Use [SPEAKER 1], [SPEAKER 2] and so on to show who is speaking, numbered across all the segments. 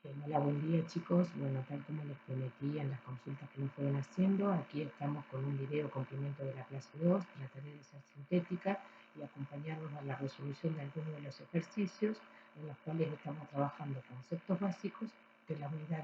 [SPEAKER 1] Hola, buen día chicos. Bueno, tal como les prometí en las consultas que nos fueron haciendo, aquí estamos con un video complemento de la clase 2. Trataré de ser sintética y acompañarnos a la resolución de algunos de los ejercicios en los cuales estamos trabajando conceptos básicos de la unidad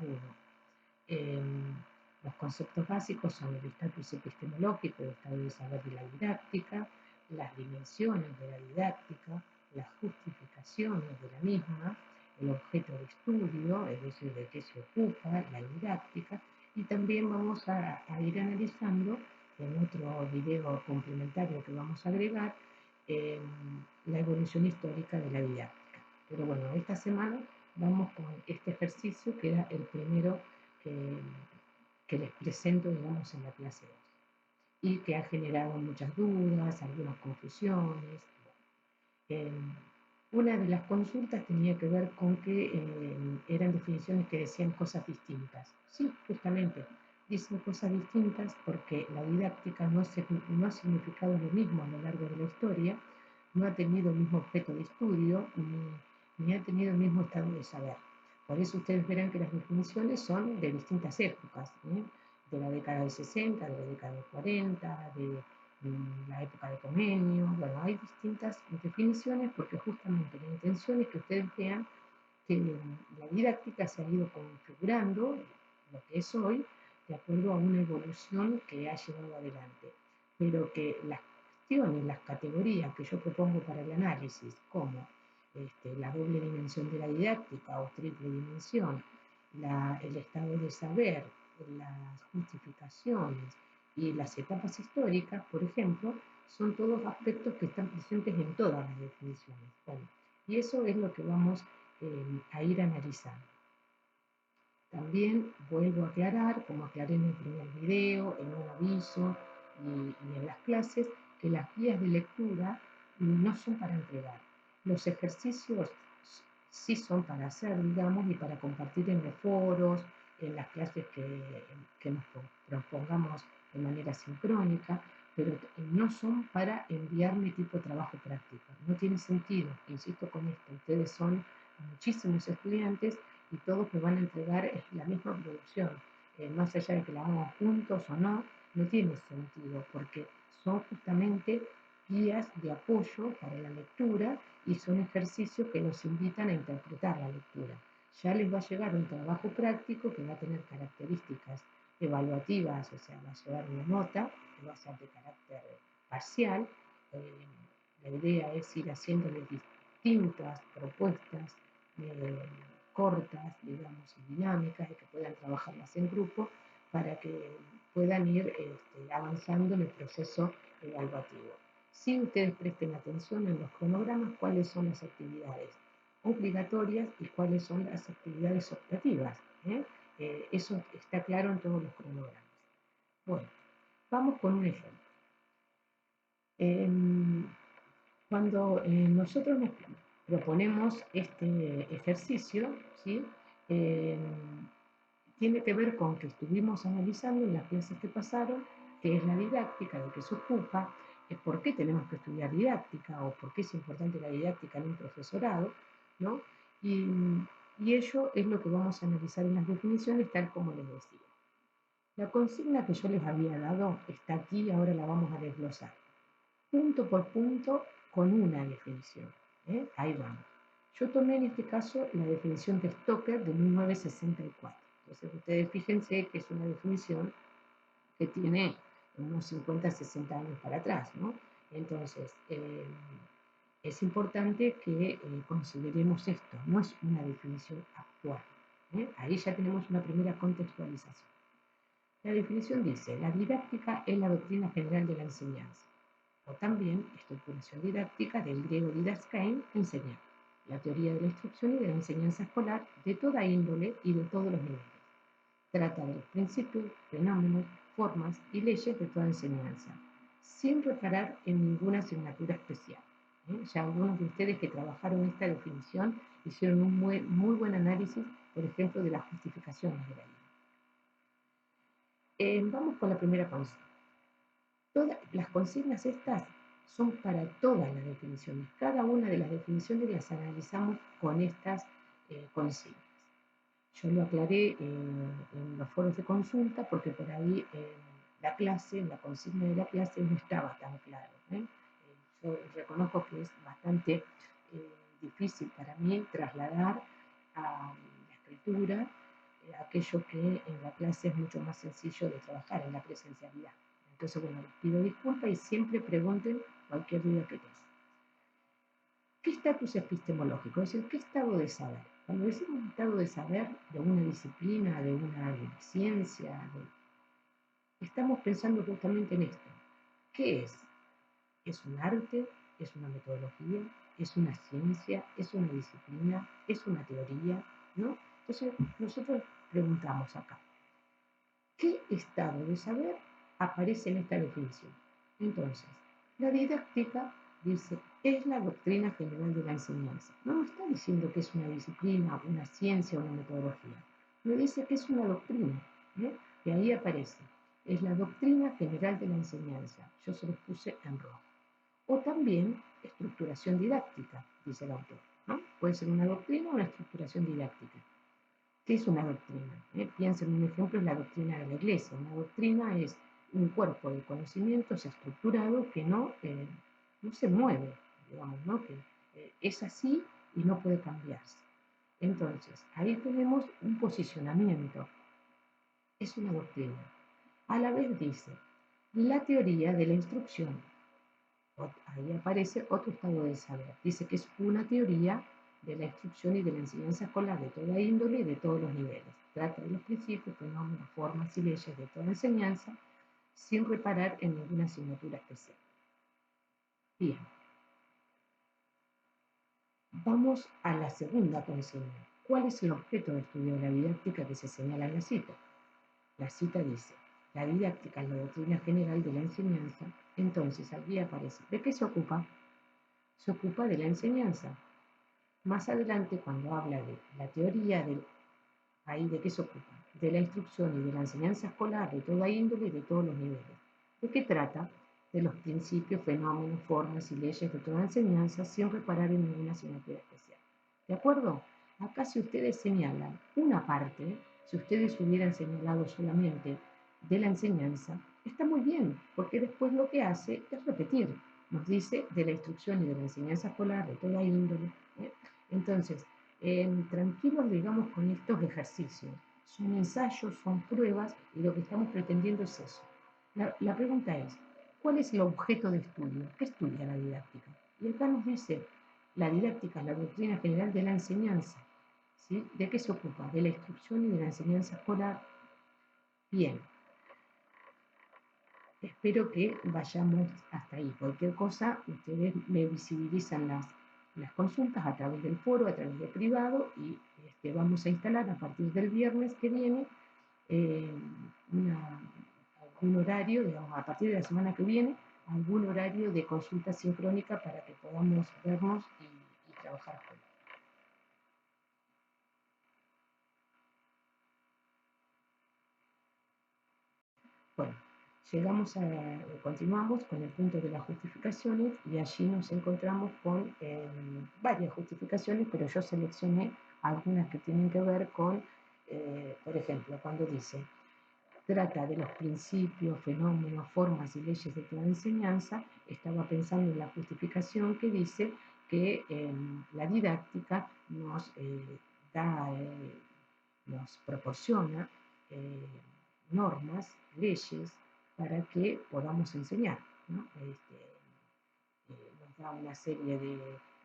[SPEAKER 1] 1. Los conceptos básicos son el estatus epistemológico, el estado de saber de la didáctica, las dimensiones de la didáctica, las justificaciones de la misma, el objeto de estudio, es decir, de qué se ocupa, la didáctica, y también vamos a ir analizando en otro video complementario que vamos a agregar eh, la evolución histórica de la didáctica. Pero bueno, esta semana vamos con este ejercicio que era el primero que, que les presento, digamos, en la clase 2 y que ha generado muchas dudas, algunas confusiones. Eh, una de las consultas tenía que ver con que eran definiciones que decían cosas distintas. Sí, justamente, dicen cosas distintas porque la didáctica no ha significado lo mismo a lo largo de la historia, no ha tenido el mismo objeto de estudio, ni ha tenido el mismo estado de saber. Por eso ustedes verán que las definiciones son de distintas épocas, de la década del 60, de la década del 40, de la época de Comenio. Bueno, hay distintas definiciones porque justamente la intención es que ustedes vean que la didáctica se ha ido configurando, lo que es hoy, de acuerdo a una evolución que ha llevado adelante. Pero que las cuestiones, las categorías que yo propongo para el análisis, como la doble dimensión de la didáctica o triple dimensión, el estado de saber, las justificaciones y las etapas históricas, por ejemplo, son todos aspectos que están presentes en todas las definiciones. Bueno, y eso es lo que vamos a ir analizando. También vuelvo a aclarar, como aclaré en el primer video, en un aviso y en las clases, que las guías de lectura no son para entregar. Los ejercicios sí son para hacer, digamos, y para compartir en los foros, en las clases que nos propongamos de manera sincrónica, pero no son para enviarme tipo trabajo práctico. No tiene sentido, insisto con esto, ustedes son muchísimos estudiantes y todos me van a entregar la misma producción, más allá de que la hagamos juntos o no, no tiene sentido, porque son justamente guías de apoyo para la lectura y son ejercicios que nos invitan a interpretar la lectura. Ya les va a llegar un trabajo práctico que va a tener características evaluativas, o sea, va a llevar una nota que va a ser de carácter parcial. Eh, la idea es ir haciéndoles distintas propuestas cortas, digamos, y dinámicas, y que puedan trabajarlas en grupo para que puedan ir avanzando en el proceso evaluativo. Si ustedes presten atención en los cronogramas, cuáles son las actividades obligatorias y cuáles son las actividades optativas. Eso está claro en todos los cronogramas. Bueno, vamos con un ejemplo. Cuando nosotros nos proponemos este ejercicio, ¿sí? Eh, tiene que ver con que estuvimos analizando en las clases que pasaron qué es la didáctica, de qué se ocupa, por qué tenemos que estudiar didáctica o por qué es importante la didáctica en un profesorado, ¿no? Y, y ello es lo que vamos a analizar en las definiciones, tal como les decía. La consigna que yo les había dado está aquí y ahora la vamos a desglosar punto por punto con una definición. Ahí vamos. Yo tomé en este caso la definición de Stoker de 1964. Entonces ustedes fíjense que es una definición que tiene unos 50, 60 años para atrás, ¿no? Entonces, es importante que consideremos esto, no es una definición actual. Ahí ya tenemos una primera contextualización. La definición dice, la didáctica es la doctrina general de la enseñanza o también estructuración didáctica del griego didaskain, enseñar, la teoría de la instrucción y de la enseñanza escolar de toda índole y de todos los niveles. Trata de los principios, fenómenos, formas y leyes de toda enseñanza, sin reparar en ninguna asignatura especial. Ya algunos de ustedes que trabajaron esta definición hicieron un muy buen análisis, por ejemplo, de las justificaciones de la ley. Vamos con la primera consigna. Todas las consignas estas son para todas las definiciones. Cada una de las definiciones las analizamos con estas consignas. Yo lo aclaré en los foros de consulta porque por ahí la clase, la consigna de la clase no estaba tan claro. Yo reconozco que es bastante difícil para mí trasladar a la escritura aquello que en la clase es mucho más sencillo de trabajar, en la presencialidad. Entonces, bueno, les pido disculpas y siempre pregunten cualquier duda que tengan. ¿Qué estatus epistemológico? Es decir, ¿qué estado de saber? Cuando decimos estado de saber de una disciplina, de una ciencia, estamos pensando justamente en esto. ¿Qué es? ¿Es un arte? ¿Es una metodología? ¿Es una ciencia? ¿Es una disciplina? ¿Es una teoría? ¿No? Entonces, nosotros preguntamos acá, ¿qué estado de saber aparece en esta definición? Entonces, la didáctica dice, es la doctrina general de la enseñanza. No nos está diciendo que es una disciplina, una ciencia o una metodología. Nos dice que es una doctrina. Y ahí aparece, es la doctrina general de la enseñanza. Yo se los puse en rojo. O también estructuración didáctica, dice el autor. ¿No? Puede ser una doctrina o una estructuración didáctica. ¿Qué es una doctrina? Piensen en un ejemplo, es la doctrina de la Iglesia. Una doctrina es un cuerpo de conocimientos estructurado que no se mueve, digamos, ¿no? Que es así y no puede cambiarse. Entonces, ahí tenemos un posicionamiento. Es una doctrina. A la vez dice, la teoría de la instrucción. Ahí aparece otro estado de saber. Dice que es una teoría de la instrucción y de la enseñanza escolar de toda índole y de todos los niveles. Trata de los principios, fenómenos, formas y leyes de toda enseñanza sin reparar en ninguna asignatura especial. Bien, vamos a la segunda consigna. ¿Cuál es el objeto de estudio de la didáctica que se señala en la cita? La cita dice, la didáctica es la doctrina general de la enseñanza. Entonces, aquí aparece, ¿de qué se ocupa? Se ocupa de la enseñanza. Más adelante, cuando habla de la teoría, ahí de qué se ocupa, de la instrucción y de la enseñanza escolar de toda índole y de todos los niveles. ¿De qué trata? De los principios, fenómenos, formas y leyes de toda enseñanza sin reparar en ninguna asignatura especial. ¿De acuerdo? Acá si ustedes señalan una parte, si ustedes hubieran señalado solamente de la enseñanza, está muy bien, porque después lo que hace es repetir. Nos dice de la instrucción y de la enseñanza escolar de toda índole. Entonces, tranquilos, digamos, con estos ejercicios. Son ensayos, son pruebas, y lo que estamos pretendiendo es eso. La pregunta es, ¿cuál es el objeto de estudio? ¿Qué estudia la didáctica? Y acá nos dice, la didáctica es la doctrina general de la enseñanza. ¿Sí? ¿De qué se ocupa? De la instrucción y de la enseñanza escolar. Bien, espero que vayamos hasta ahí. Cualquier cosa, ustedes me visibilizan las consultas a través del foro, a través de privado, y vamos a instalar a partir del viernes que viene eh, algún horario, digamos, a partir de la semana que viene, algún horario de consulta sincrónica para que podamos vernos y trabajar juntos. Bueno, continuamos con el punto de las justificaciones y allí nos encontramos con varias justificaciones, pero yo seleccioné algunas que tienen que ver con, por ejemplo, cuando dice, trata de los principios, fenómenos, formas y leyes de toda enseñanza, estaba pensando en la justificación que dice que la didáctica nos proporciona normas, leyes, para que podamos enseñar, ¿no? Nos da una serie de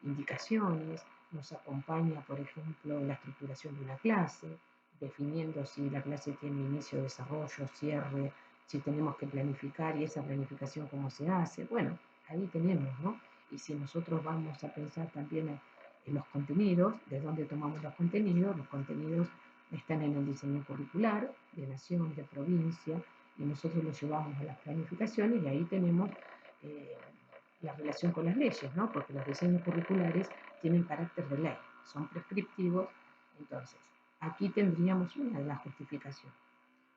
[SPEAKER 1] indicaciones, nos acompaña, por ejemplo, en la estructuración de una clase, definiendo si la clase tiene inicio, desarrollo, cierre, si tenemos que planificar y esa planificación cómo se hace. Bueno, ahí tenemos, ¿no? Y si nosotros vamos a pensar también en los contenidos, de dónde tomamos los contenidos están en el diseño curricular de nación, de provincia, y nosotros los llevamos a las planificaciones y ahí tenemos eh, la relación con las leyes, ¿no? Porque los diseños curriculares tienen carácter de ley, son prescriptivos. Entonces, aquí tendríamos una de las justificaciones.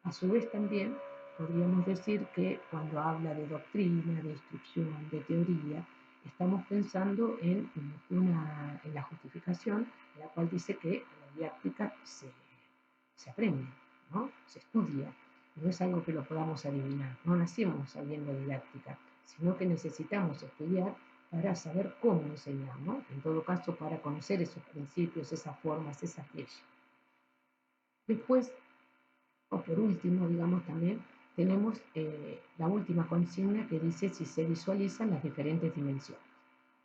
[SPEAKER 1] A su vez también podríamos decir que cuando habla de doctrina, de instrucción, de teoría, estamos pensando en la justificación, la cual dice que la didáctica se aprende, ¿no? Se estudia, no es algo que lo podamos adivinar, no nacemos sabiendo didáctica, sino que necesitamos estudiar para saber cómo enseñar, ¿no? En todo caso, para conocer esos principios, esas formas, esas leyes. Después, o por último, digamos también, tenemos la última consigna que dice si se visualizan las diferentes dimensiones.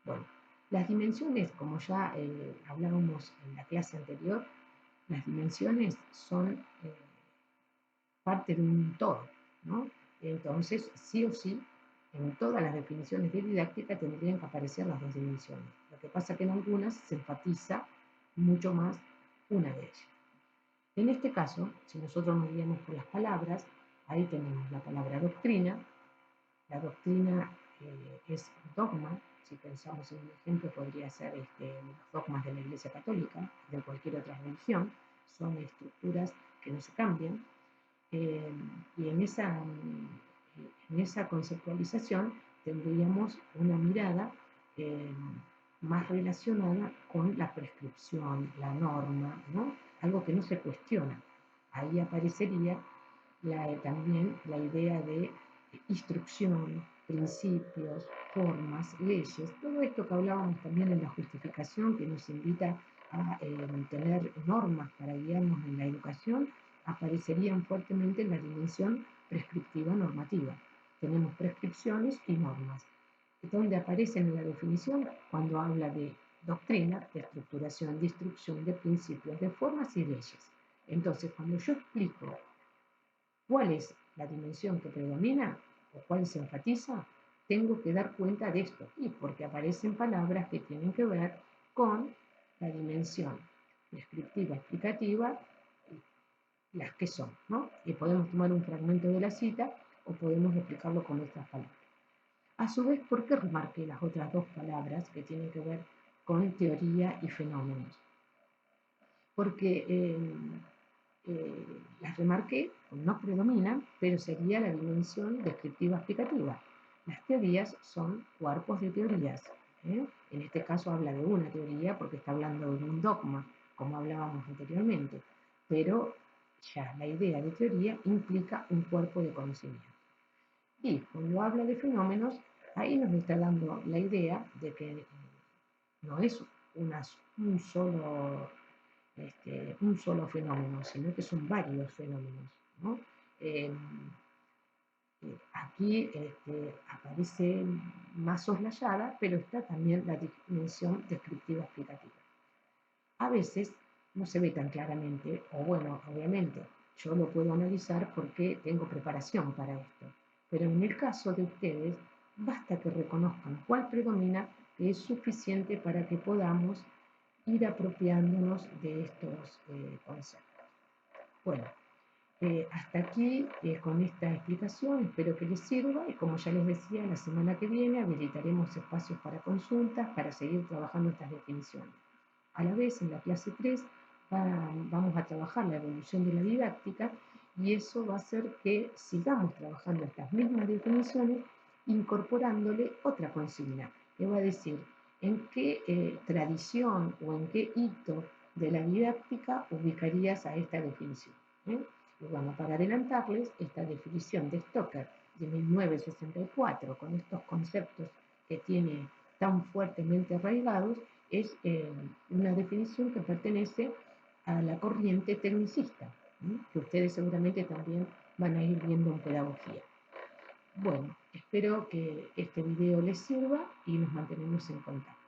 [SPEAKER 1] Bueno, las dimensiones, como ya hablábamos en la clase anterior, las dimensiones son parte de un todo, ¿no? Entonces, sí o sí, en todas las definiciones de didáctica tendrían que aparecer las dos dimensiones. Lo que pasa es que en algunas se enfatiza mucho más una de ellas. En este caso, si nosotros nos guiamos por las palabras, ahí tenemos la palabra doctrina. La doctrina es dogma. Si pensamos en un ejemplo, podría ser los dogmas de la Iglesia Católica, de cualquier otra religión. Son estructuras que no se cambian. Y en esa conceptualización tendríamos una mirada más relacionada con la prescripción, la norma, ¿no? Algo que no se cuestiona. Ahí aparecería también la idea de instrucción, principios, formas, leyes, todo esto que hablábamos también en la justificación, que nos invita a tener normas para guiarnos en la educación, aparecerían fuertemente en la dimensión prescriptiva normativa. Tenemos prescripciones y normas. ¿Dónde aparecen en la definición? Cuando habla de doctrina, de estructuración, de instrucción, de principios, de formas y leyes. Entonces, cuando yo explico cuál es la dimensión que predomina o cuál se enfatiza, tengo que dar cuenta de esto, y porque aparecen palabras que tienen que ver con la dimensión descriptiva, explicativa, las que son, ¿no? Y podemos tomar un fragmento de la cita o podemos explicarlo con nuestras palabras. A su vez, ¿por qué remarqué las otras dos palabras que tienen que ver con teoría y fenómenos? Porque las remarqué, no predominan, pero sería la dimensión descriptiva explicativa. Las teorías son cuerpos de teorías. En este caso habla de una teoría porque está hablando de un dogma, como hablábamos anteriormente, pero ya la idea de teoría implica un cuerpo de conocimiento. Y cuando habla de fenómenos, ahí nos está dando la idea de que no es un solo fenómeno, sino que son varios fenómenos, ¿no? Aquí aparece más soslayada, pero está también la dimensión descriptiva explicativa. A veces no se ve tan claramente, o bueno, obviamente, yo lo puedo analizar porque tengo preparación para esto, pero en el caso de ustedes, basta que reconozcan cuál predomina, que es suficiente para que podamos ir apropiándonos de estos conceptos. Bueno, hasta aquí con esta explicación, espero que les sirva y como ya les decía, la semana que viene habilitaremos espacios para consultas para seguir trabajando estas definiciones. A la vez, en la clase 3 vamos a trabajar la evolución de la didáctica y eso va a hacer que sigamos trabajando estas mismas definiciones incorporándole otra consigna, que va a decir en qué tradición o en qué hito de la didáctica ubicarías a esta definición. Y bueno, para adelantarles, esta definición de Stoker de 1964, con estos conceptos que tiene tan fuertemente arraigados, es una definición que pertenece a la corriente tecnicista, que ustedes seguramente también van a ir viendo en pedagogía. Bueno, espero que este video les sirva y nos mantenemos en contacto.